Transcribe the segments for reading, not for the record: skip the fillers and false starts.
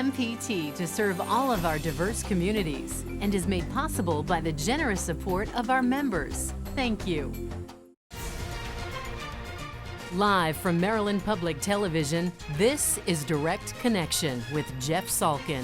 MPT to serve all of our diverse communities and is made possible by the generous support of our members. Thank you. Live from Maryland Public Television, this is Direct Connection with Jeff Salkin.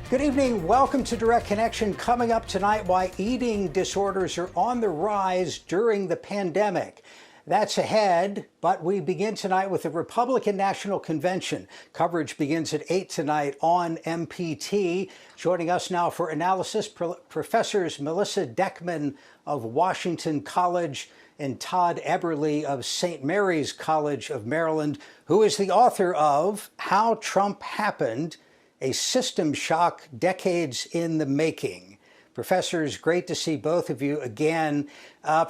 Good evening. Welcome to Direct Connection. Coming up tonight, why eating disorders are on the rise during the pandemic. That's ahead, but we begin tonight with the Republican National Convention. Coverage begins at 8 tonight on MPT. Joining us now for analysis, Professors Melissa Deckman of Washington College and Todd Eberly of St. Mary's College of Maryland, who is the author of How Trump Happened, a System Shock Decades in the Making. Professors, great to see both of you again.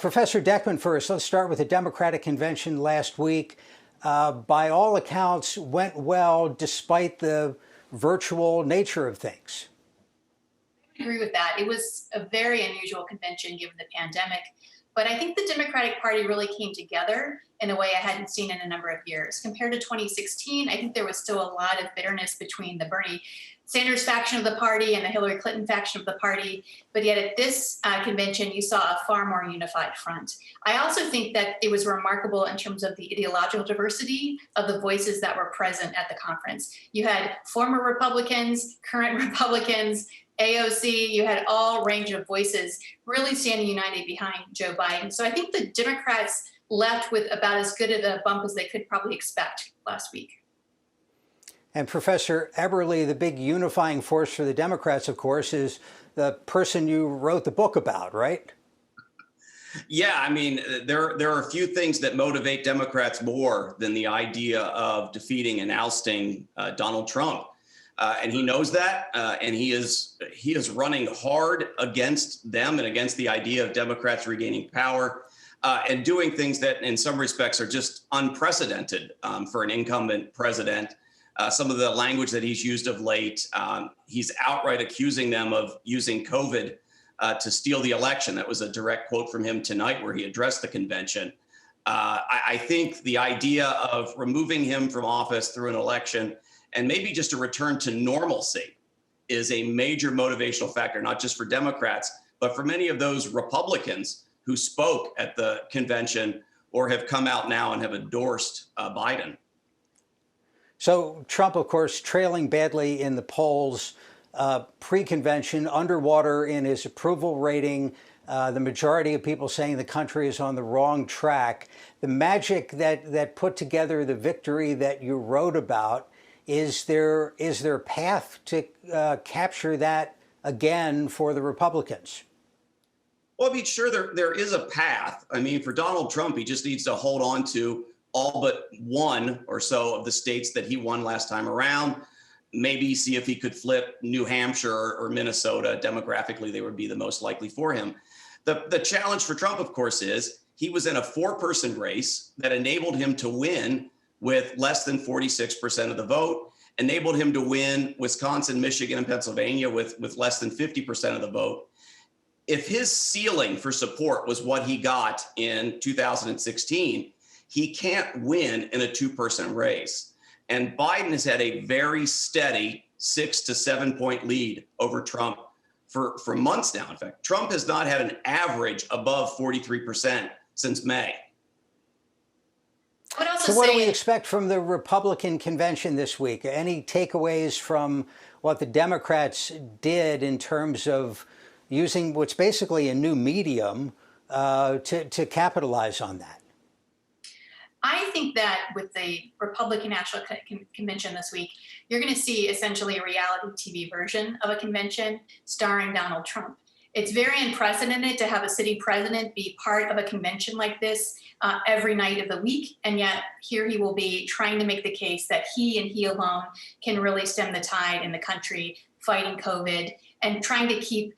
Professor Deckman first, let's start with the Democratic Convention last week. By all accounts, went well despite the virtual nature of things. I agree with that. It was a very unusual convention given the pandemic. But I think the Democratic Party really came together in a way I hadn't seen in a number of years. Compared to 2016, I think there was still a lot of bitterness between the Bernie Sanders faction of the party and the Hillary Clinton faction of the party. But yet at this convention, you saw a far more unified front. I also think that it was remarkable in terms of the ideological diversity of the voices that were present at the conference. You had former Republicans, current Republicans, AOC, you had all range of voices really standing united behind Joe Biden. So I think the Democrats left with about as good of a bump as they could probably expect last week. And Professor Eberly, the big unifying force for the Democrats, of course, is the person you wrote the book about, right? Yeah, I mean, there are a few things that motivate Democrats more than the idea of defeating and ousting Donald Trump. And he knows that, and he is running hard against them and against the idea of Democrats regaining power and doing things that in some respects are just unprecedented for an incumbent president. Some of the language that he's used of late, he's outright accusing them of using COVID to steal the election. That was a direct quote from him tonight where he addressed the convention. I think the idea of removing him from office through an election and maybe just a return to normalcy is a major motivational factor, not just for Democrats, but for many of those Republicans who spoke at the convention or have come out now and have endorsed Biden. So Trump, of course, trailing badly in the polls, pre-convention, underwater in his approval rating, the majority of people saying the country is on the wrong track. The magic that put together the victory that you wrote about, is there a path to capture that again for the Republicans? Well, I mean, sure, there is a path. I mean, for Donald Trump, he just needs to hold on to all but one or so of the states that he won last time around. Maybe see if he could flip New Hampshire or Minnesota. Demographically, they would be the most likely for him. The challenge for Trump, of course, is he was in a four-person race that enabled him to win with less than 46% of the vote, enabled him to win Wisconsin, Michigan, and Pennsylvania with less than 50% of the vote. If his ceiling for support was what he got in 2016, he can't win in a two-person race. And Biden has had a very steady 6 to 7 point lead over Trump for months now. In fact, Trump has not had an average above 43% since May. So what do we expect from the Republican convention this week? Any takeaways from what the Democrats did in terms of using what's basically a new medium to capitalize on that? I think that with the Republican National Convention this week, you're going to see essentially a reality TV version of a convention starring Donald Trump. It's very unprecedented to have a sitting president be part of a convention like this every night of the week. And yet here he will be trying to make the case that he and he alone can really stem the tide in the country fighting COVID and trying to keep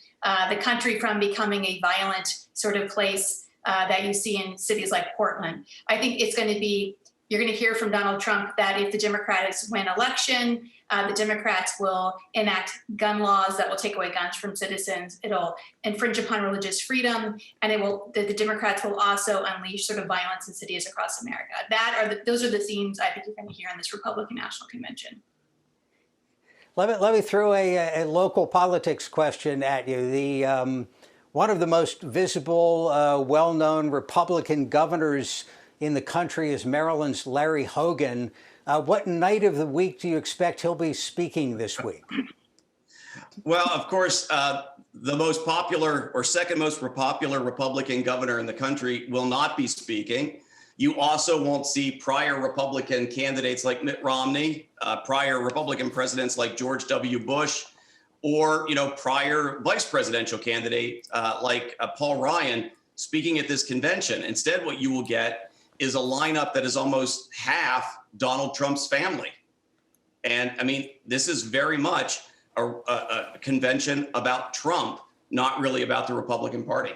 the country from becoming a violent sort of place that you see in cities like Portland. I think it's going to be, you're going to hear from Donald Trump that if the Democrats win election, the Democrats will enact gun laws that will take away guns from citizens. It'll infringe upon religious freedom, and the Democrats will also unleash sort of violence in cities across America. Those are the themes I think you're going to hear in this Republican National Convention. Let me throw a local politics question at you. The one of the most visible, well-known Republican governors in the country is Maryland's Larry Hogan. What night of the week do you expect he'll be speaking this week? Well, of course, the most popular or second most popular Republican governor in the country will not be speaking. You also won't see prior Republican candidates like Mitt Romney, prior Republican presidents like George W. Bush, or prior vice presidential candidate like Paul Ryan speaking at this convention. Instead, what you will get is a lineup that is almost half Donald Trump's family. And I mean, this is very much a convention about Trump, not really about the Republican Party.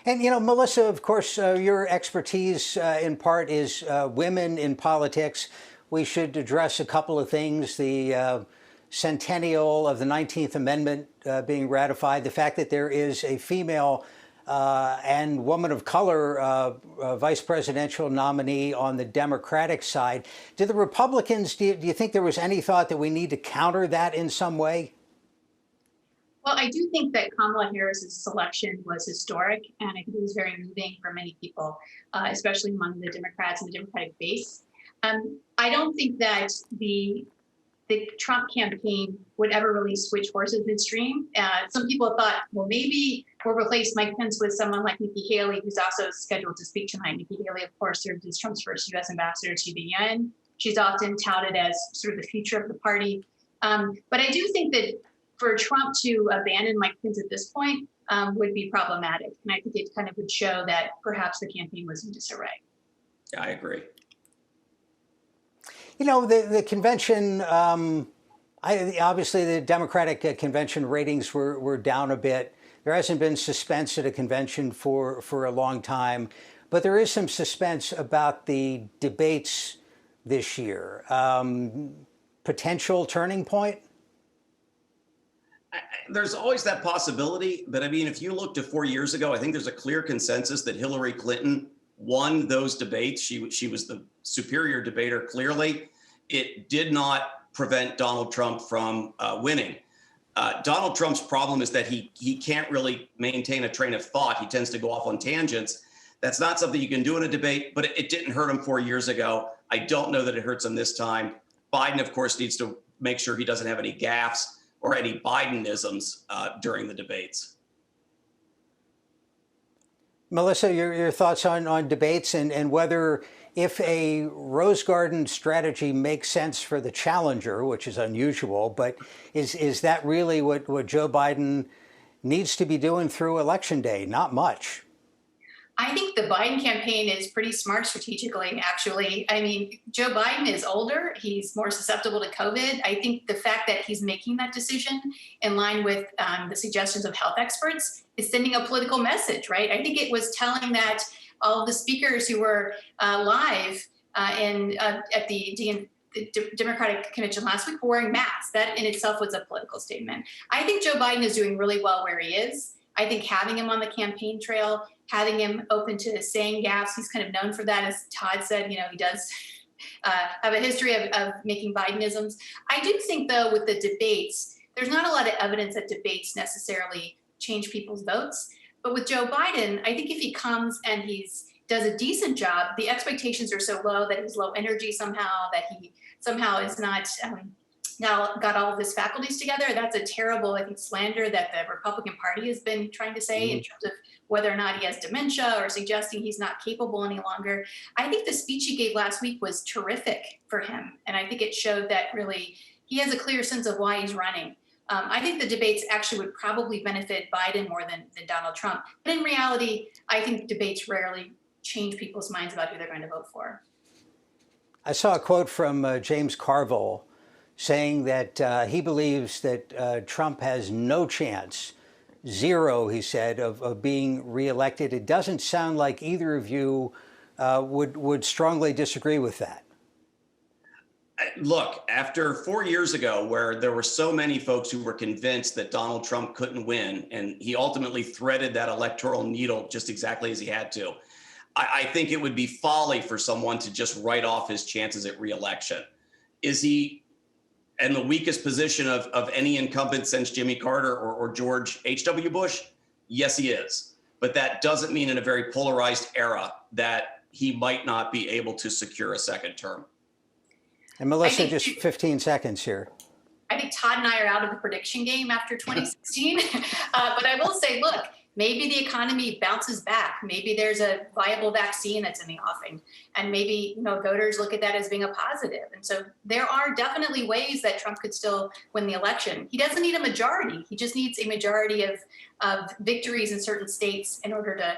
And, Melissa, of course, your expertise in part is women in politics. We should address a couple of things. The centennial of the 19th Amendment being ratified, the fact that there is a female and woman of color vice presidential nominee on the Democratic side. Do the Republicans, do you think there was any thought that we need to counter that in some way? Well, I do think that Kamala Harris's selection was historic, and I think it was very moving for many people, especially among the Democrats and the Democratic base. I don't think that the Trump campaign would ever really switch horses midstream. Some people thought, well, maybe we'll replace Mike Pence with someone like Nikki Haley, who's also scheduled to speak tonight. Nikki Haley, of course, served as Trump's first U.S. ambassador to the UN. She's often touted as sort of the future of the party. But I do think that for Trump to abandon Mike Pence at this point would be problematic. And I think it kind of would show that perhaps the campaign was in disarray. Yeah, I agree. The convention, obviously the Democratic convention ratings were down a bit. There hasn't been suspense at a convention for a long time, but there is some suspense about the debates this year. Potential turning point? There's always that possibility, but I mean, if you look to 4 years ago, I think there's a clear consensus that Hillary Clinton won those debates. She was the superior debater, clearly. It did not prevent Donald Trump from winning. Donald Trump's problem is that he can't really maintain a train of thought. He tends to go off on tangents. That's not something you can do in a debate, but it didn't hurt him 4 years ago. I don't know that it hurts him this time. Biden, of course, needs to make sure he doesn't have any gaffes or any Bidenisms during the debates. Melissa, your thoughts on debates and whether if a Rose Garden strategy makes sense for the challenger, which is unusual, but is that really what Joe Biden needs to be doing through Election Day? Not much. I think the Biden campaign is pretty smart strategically, actually. I mean, Joe Biden is older. He's more susceptible to COVID. I think the fact that he's making that decision in line with the suggestions of health experts is sending a political message, right? I think it was telling that all of the speakers who were live at the Democratic convention last week were wearing masks. That in itself was a political statement. I think Joe Biden is doing really well where he is. I think having him on the campaign trail, having him open to saying gaffes, he's kind of known for that. As Todd said, he does have a history of making Bidenisms. I do think, though, with the debates, there's not a lot of evidence that debates necessarily change people's votes. But with Joe Biden, I think if he comes and does a decent job, the expectations are so low that he's low energy somehow, that he somehow is not now got all of his faculties together. That's a terrible, I think, slander that the Republican Party has been trying to say in terms of whether or not he has dementia or suggesting he's not capable any longer. I think the speech he gave last week was terrific for him. And I think it showed that really he has a clear sense of why he's running. I think the debates actually would probably benefit Biden more than Donald Trump. But in reality, I think debates rarely change people's minds about who they're going to vote for. I saw a quote from James Carville saying that he believes that Trump has no chance, zero, he said, of being reelected. It doesn't sound like either of you would strongly disagree with that. Look, after 4 years ago, where there were so many folks who were convinced that Donald Trump couldn't win, and he ultimately threaded that electoral needle just exactly as he had to, I think it would be folly for someone to just write off his chances at reelection. Is he in the weakest position of any incumbent since Jimmy Carter or George H.W. Bush? Yes, he is. But that doesn't mean in a very polarized era that he might not be able to secure a second term. And Melissa, just 15 seconds here. I think Todd and I are out of the prediction game after 2016. But I will say, look, maybe the economy bounces back. Maybe there's a viable vaccine that's in the offing. And maybe, voters look at that as being a positive. And so there are definitely ways that Trump could still win the election. He doesn't need a majority. He just needs a majority of victories in certain states in order to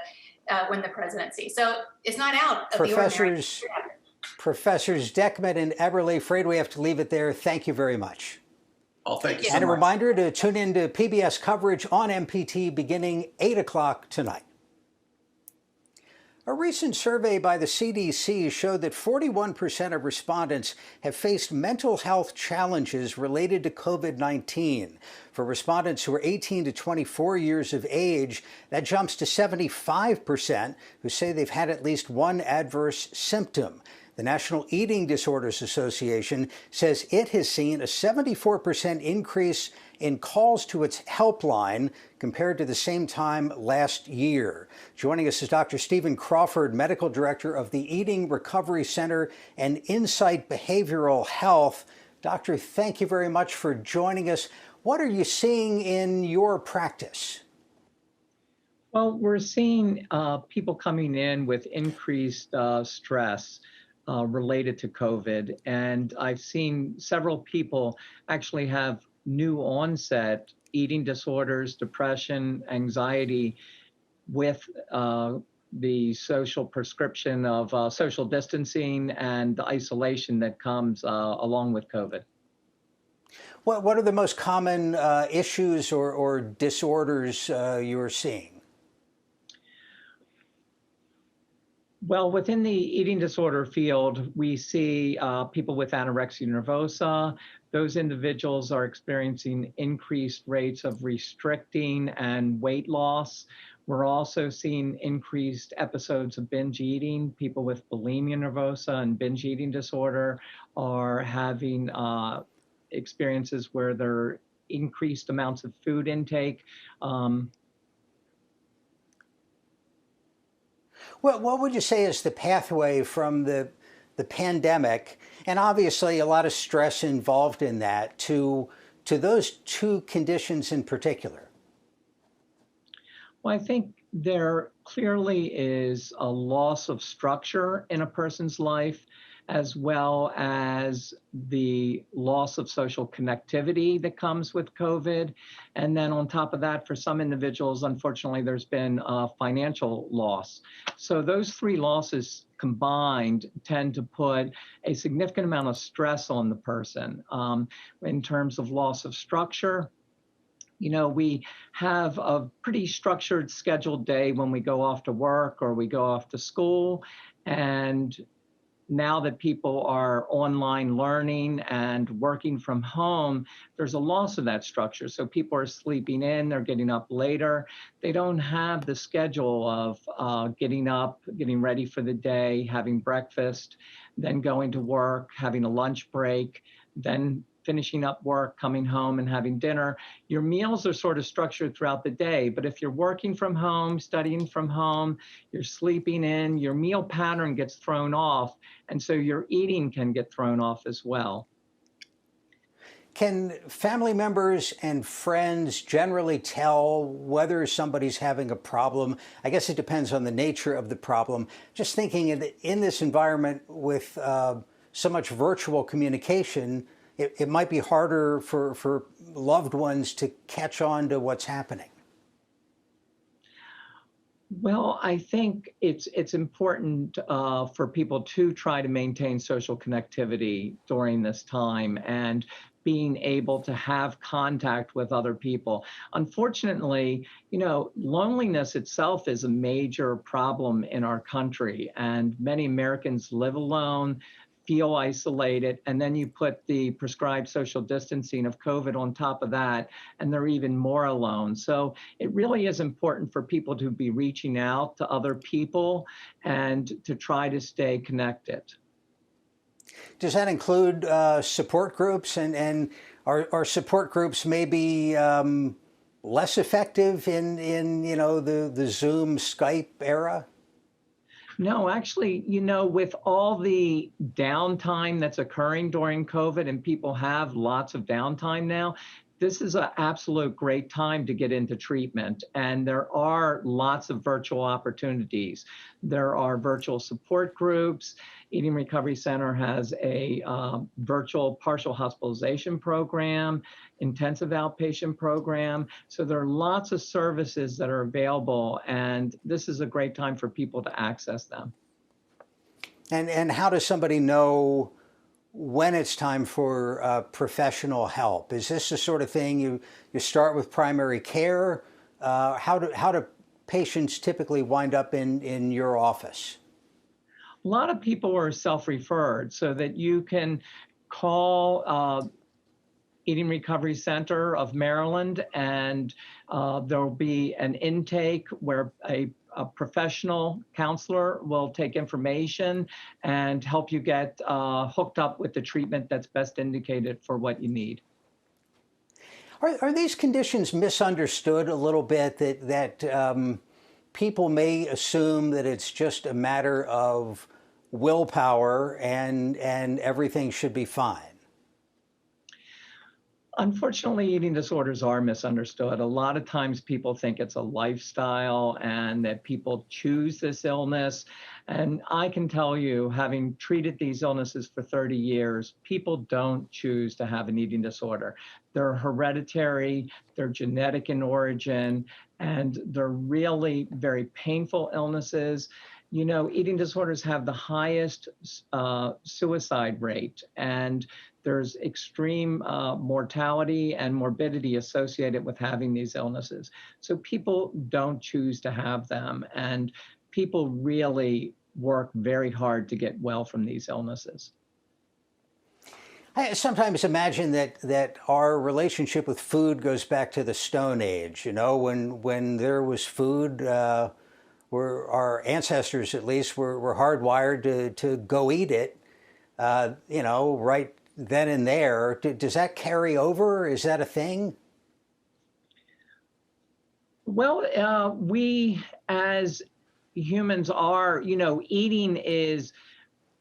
win the presidency. So it's not out of the ordinary. Professors Deckman and Eberly, afraid we have to leave it there. Thank you very much. Oh, thank you so much. And a reminder to tune in to PBS coverage on MPT beginning 8 o'clock tonight. A recent survey by the CDC showed that 41% of respondents have faced mental health challenges related to COVID-19. For respondents who are 18 to 24 years of age, that jumps to 75% who say they've had at least one adverse symptom. The National Eating Disorders Association says it has seen a 74% increase in calls to its helpline compared to the same time last year. Joining us is Dr. Stephen Crawford, Medical Director of the Eating Recovery Center and Insight Behavioral Health. Doctor, thank you very much for joining us. What are you seeing in your practice? Well, we're seeing people coming in with increased stress related to COVID. And I've seen several people actually have new onset eating disorders, depression, anxiety with the social prescription of social distancing and the isolation that comes along with COVID. What are the most common issues or disorders you're seeing? Well, within the eating disorder field, we see people with anorexia nervosa. Those individuals are experiencing increased rates of restricting and weight loss. We're also seeing increased episodes of binge eating. People with bulimia nervosa and binge eating disorder are having experiences where there are increased amounts of food intake. Well, what would you say is the pathway from the pandemic, and obviously a lot of stress involved in that, to those two conditions in particular? Well, I think there clearly is a loss of structure in a person's life, as well as the loss of social connectivity that comes with COVID. And then on top of that, for some individuals, unfortunately, there's been a financial loss. So those three losses combined tend to put a significant amount of stress on the person. In terms of loss of structure, we have a pretty structured scheduled day when we go off to work or we go off to school. And now that people are online learning and working from home, there's a loss of that structure. So people are sleeping in, they're getting up later. They don't have the schedule of getting up, getting ready for the day, having breakfast, then going to work, having a lunch break, then finishing up work, coming home and having dinner. Your meals are sort of structured throughout the day, but if you're working from home, studying from home, you're sleeping in, your meal pattern gets thrown off, and so your eating can get thrown off as well. Can family members and friends generally tell whether somebody's having a problem? I guess it depends on the nature of the problem. Just thinking in this environment with so much virtual communication, it might be harder for loved ones to catch on to what's happening. Well, I think it's important for people to try to maintain social connectivity during this time and being able to have contact with other people. Unfortunately, loneliness itself is a major problem in our country, and many Americans live alone, feel isolated, and then you put the prescribed social distancing of COVID on top of that, and they're even more alone. So it really is important for people to be reaching out to other people and to try to stay connected. Does that include support groups, and are support groups maybe less effective in the Zoom, Skype era? No, actually, with all the downtime that's occurring during COVID, and people have lots of downtime now, this is an absolute great time to get into treatment. And there are lots of virtual opportunities. There are virtual support groups. Eating Recovery Center has a virtual partial hospitalization program, intensive outpatient program. So there are lots of services that are available, and this is a great time for people to access them. And how does somebody know when it's time for professional help? Is this the sort of thing you start with primary care? How do patients typically wind up in your office? A lot of people are self-referred, so that you can call Eating Recovery Center of Maryland, and there will be an intake where a professional counselor will take information and help you get hooked up with the treatment that's best indicated for what you need. Are these conditions misunderstood a little bit, that people may assume that it's just a matter of willpower and everything should be fine? Unfortunately, eating disorders are misunderstood. A lot of times people think it's a lifestyle and that people choose this illness. And I can tell you, having treated these illnesses for 30 years, people don't choose to have an eating disorder. They're hereditary, they're genetic in origin, and they're really very painful illnesses. Eating disorders have the highest suicide rate, and there's extreme mortality and morbidity associated with having these illnesses. So people don't choose to have them, and people really work very hard to get well from these illnesses. I sometimes imagine that our relationship with food goes back to the Stone Age, when there was food, our ancestors at least were hardwired to go eat it, right then and there. Does that carry over? Is that a thing? Well, we as humans are, eating is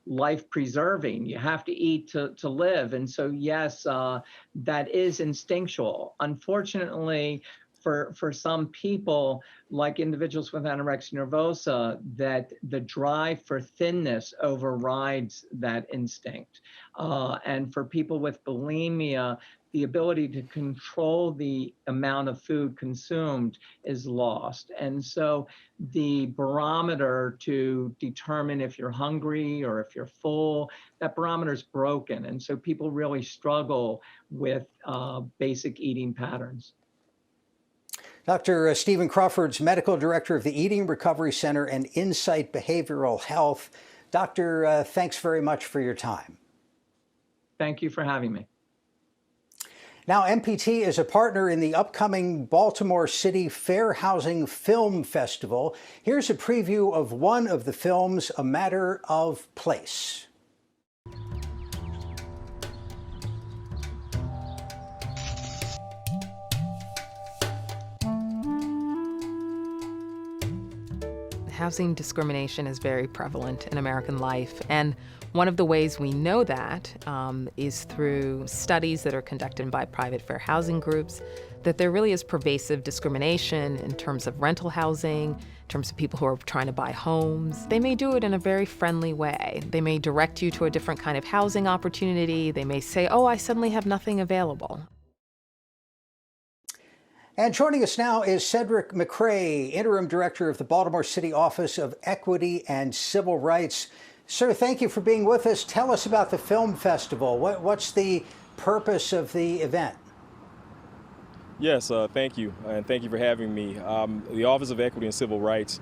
life preserving. You have to eat to live. And so, yes, that is instinctual. Unfortunately, for some people, like individuals with anorexia nervosa, that the drive for thinness overrides that instinct. And for people with bulimia, the ability to control the amount of food consumed is lost. And so the barometer to determine if you're hungry or if you're full, that barometer is broken. And so people really struggle with basic eating patterns. Dr. Stephen Crawford's medical director of the Eating Recovery Center and Insight Behavioral Health. Doctor, thanks very much for your time. Thank you for having me. Now, MPT is a partner in the upcoming Baltimore City Fair Housing Film Festival. Here's a preview of one of the films, A Matter of Place. Housing discrimination is very prevalent in American life, and one of the ways we know that is through studies that are conducted by private fair housing groups, that there really is pervasive discrimination in terms of rental housing, in terms of people who are trying to buy homes. They may do it in a very friendly way. They may direct you to a different kind of housing opportunity. They may say, oh, I suddenly have nothing available. And joining us now is Cedric McCray, Interim Director of the Baltimore City Office of Equity and Civil Rights. Sir, thank you for being with us. Tell us about the film festival. What's the purpose of the event? Yes, thank you, and thank you for having me. The Office of Equity and Civil Rights,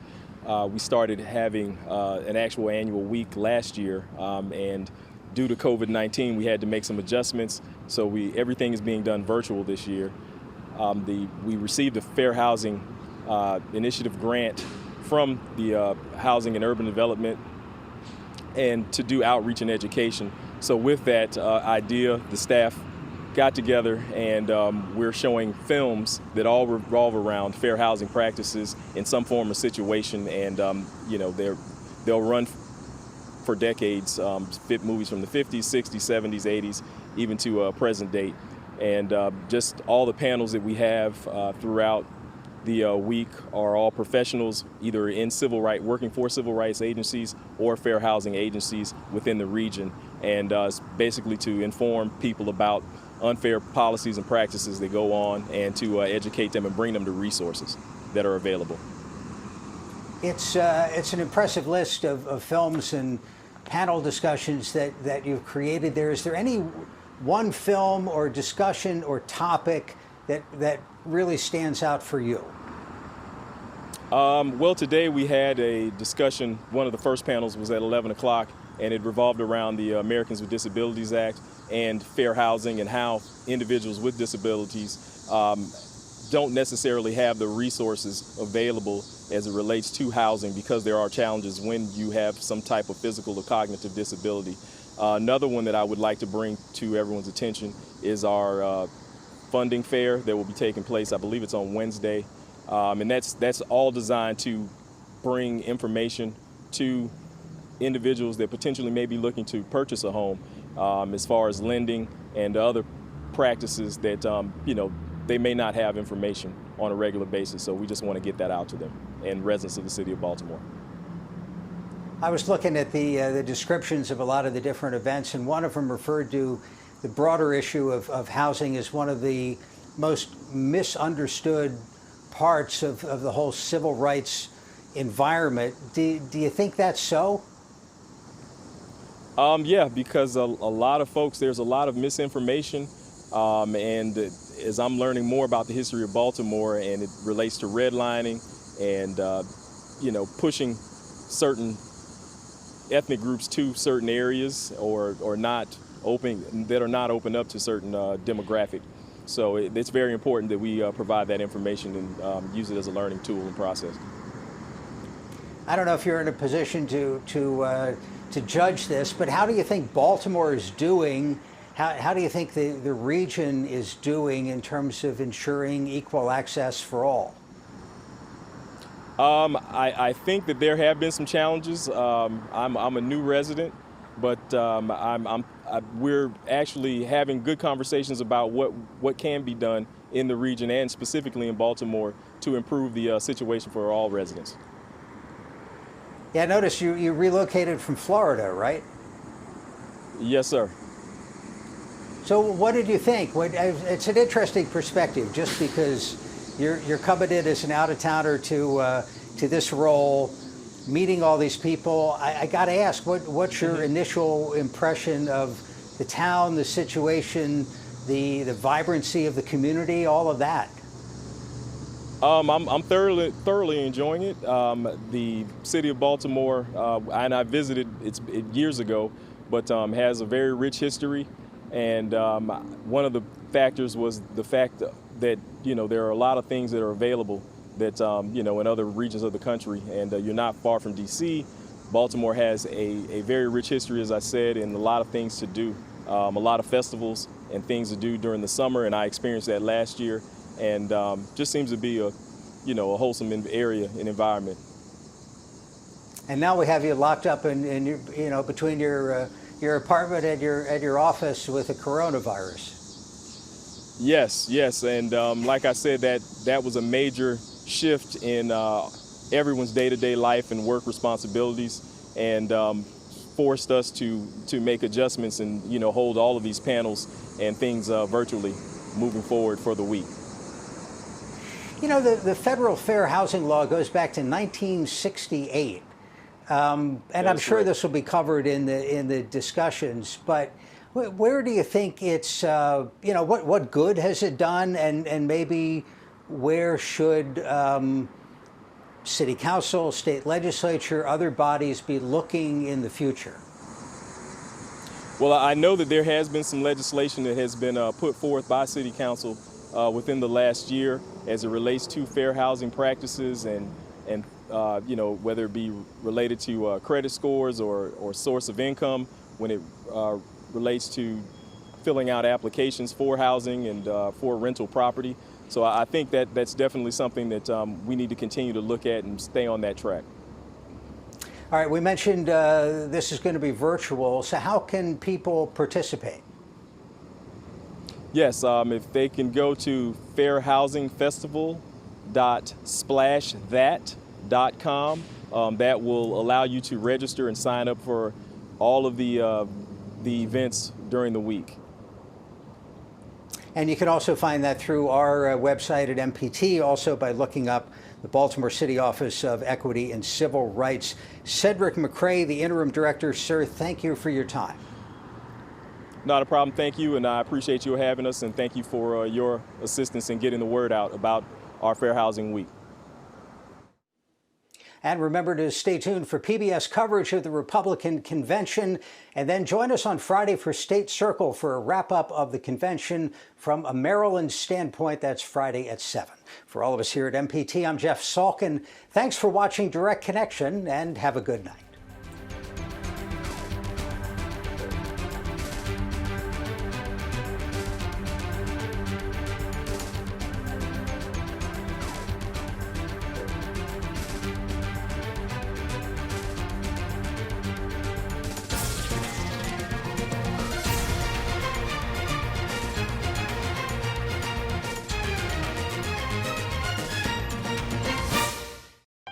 we started having an actual annual week last year, and due to COVID-19, we had to make some adjustments, so everything is being done virtual this year. We received a Fair Housing Initiative grant from the Housing and Urban Development, and to do outreach and education So with that idea, the staff got together and we're showing films that all revolve around fair housing practices in some form or situation, and they'll run for decades, movies from the 50s, 60s, 70s, 80s, even to present date. And just all the panels that we have throughout the week are all professionals, either in working for civil rights agencies or fair housing agencies within the region, and it's basically to inform people about unfair policies and practices that go on, and to educate them and bring them to resources that are available. It's an impressive list of films and panel discussions that you've created there. Is there any one film or discussion or topic that really stands out for you? Well, today we had a discussion. One of the first panels was at 11 o'clock, and it revolved around the Americans with Disabilities Act and fair housing, and how individuals with disabilities don't necessarily have the resources available as it relates to housing, because there are challenges when you have some type of physical or cognitive disability. Another one that I would like to bring to everyone's attention is our funding fair that will be taking place. I believe it's on Wednesday. And that's all designed to bring information to individuals that potentially may be looking to purchase a home, as far as lending and other practices that they may not have information on a regular basis. So we just want to get that out to them and residents of the city of Baltimore. I was looking at the descriptions of a lot of the different events, and one of them referred to the broader issue of housing as one of the most misunderstood parts of the whole civil rights environment. Do you think that's so? Yeah, because a lot of folks, there's a lot of misinformation, and as I'm learning more about the history of Baltimore, and it relates to redlining and pushing certain ethnic groups to certain areas, or not open up to certain demographic. So it's very important that we provide that information and use it as a learning tool and process. I don't know if you're in a position to judge this, but how do you think Baltimore is doing? How do you think the region is doing in terms of ensuring equal access for all? I think that there have been some challenges. I'm a new resident, but we're actually having good conversations about what can be done in the region, and specifically in Baltimore, to improve the situation for all residents. Yeah, I noticed you relocated from Florida, right? Yes, sir. So what did you think? It's an interesting perspective, just because you're coming in as an out-of-towner to this role, meeting all these people. I got to ask, what's your initial impression of the town, the situation, the vibrancy of the community, all of that? I'm thoroughly enjoying it. The city of Baltimore, and I visited it years ago, but has a very rich history. And one of the factors was the fact that there are a lot of things that are available that in other regions of the country, and you're not far from D.C. Baltimore has a very rich history, as I said, and a lot of things to do, a lot of festivals and things to do during the summer, and I experienced that last year, and just seems to be a wholesome area and environment. And now we have you locked up in between your apartment and your office with the coronavirus. Yes, and like I said, that was a major shift in everyone's day-to-day life and work responsibilities, and forced us to make adjustments and hold all of these panels and things virtually moving forward for the week. The federal fair housing law goes back to 1968, and I'm sure this will be covered in the discussions. But where do you think it's what good has it done, and maybe where should city council, state legislature, other bodies be looking in the future? Well, I know that there has been some legislation that has been put forth by city council within the last year as it relates to fair housing practices, and whether it be related to credit scores or source of income when it relates to filling out applications for housing and for rental property. So I think that that's definitely something that we need to continue to look at and stay on that track. All right, we mentioned this is going to be virtual, so how can people participate? Yes, if they can go to fairhousingfestival.splashthat.com, that will allow you to register and sign up for all of the events during the week. And you can also find that through our website at MPT, also by looking up the Baltimore City Office of Equity and Civil Rights. Cedric McCray, the interim director, sir, thank you for your time. Not a problem, thank you, and I appreciate you having us, and thank you for your assistance in getting the word out about our Fair Housing Week. And remember to stay tuned for PBS coverage of the Republican convention, and then join us on Friday for State Circle for a wrap-up of the convention from a Maryland standpoint. That's Friday at 7. For all of us here at MPT, I'm Jeff Salkin. Thanks for watching Direct Connection, and have a good night.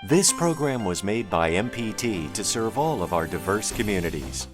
This program was made by MPT to serve all of our diverse communities.